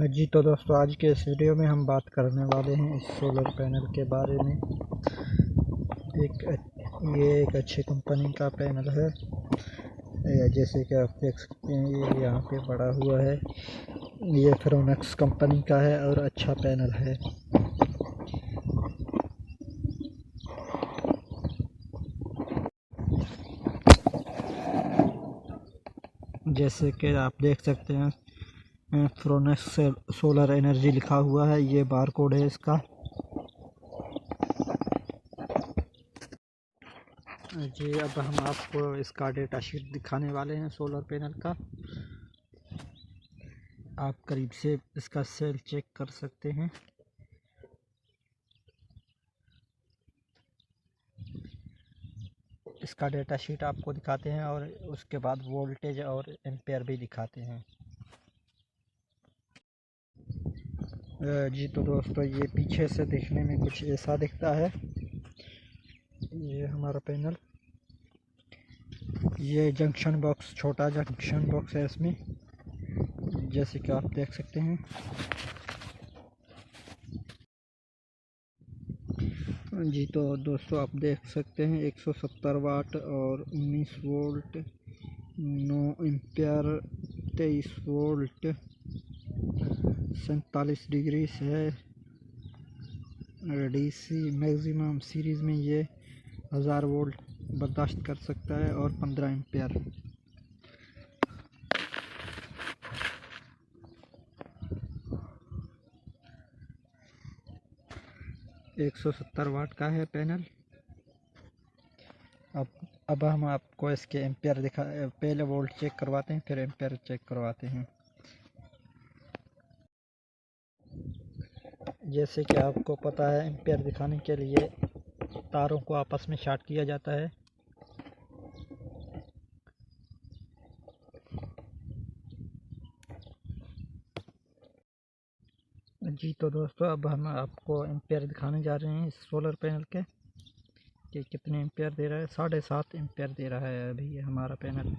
जी तो दोस्तों, आज के इस वीडियो में हम बात करने वाले हैं इस सोलर पैनल के बारे में। ये एक अच्छी कंपनी का पैनल है। जैसे कि आप देख सकते हैं, ये यहाँ पे पड़ा हुआ है। ये फ्रोनेक्स कंपनी का है और अच्छा पैनल है। जैसे कि आप देख सकते हैं, फ्रोनेक्स सोलर एनर्जी लिखा हुआ है। ये बार कोड है इसका। जी, अब हम आपको इसका डेटा शीट दिखाने वाले हैं सोलर पैनल का। आप करीब से इसका सेल चेक कर सकते हैं। इसका डेटा शीट आपको दिखाते हैं और उसके बाद वोल्टेज और एम्पेयर भी दिखाते हैं। जी तो दोस्तों, ये पीछे से देखने में कुछ ऐसा दिखता है। ये हमारा पैनल, ये जंक्शन बॉक्स, छोटा जंक्शन बॉक्स है इसमें, जैसे कि आप देख सकते हैं। जी तो दोस्तों, आप देख सकते हैं 170 वाट और 19 वोल्ट, 9 एम्पियर, 23 वोल्ट, 47 डिग्री है। डीसी मैक्सिमम सीरीज़ में ये 1000 वोल्ट बर्दाश्त कर सकता है और 15 एम्पियर। 170 वाट का है पैनल। अब हम आपको इसके एम्पियर पहले वोल्ट चेक करवाते हैं, फिर एम्पियर चेक करवाते हैं। जैसे कि आपको पता है, एम्पियर दिखाने के लिए तारों को आपस में शॉर्ट किया जाता है। जी तो दोस्तों, अब हम आपको एम्पियर दिखाने जा रहे हैं इस सोलर पैनल के कि कितने एम्पियर दे रहा है। 7.5 एम्पियर दे रहा है अभी ये हमारा पैनल।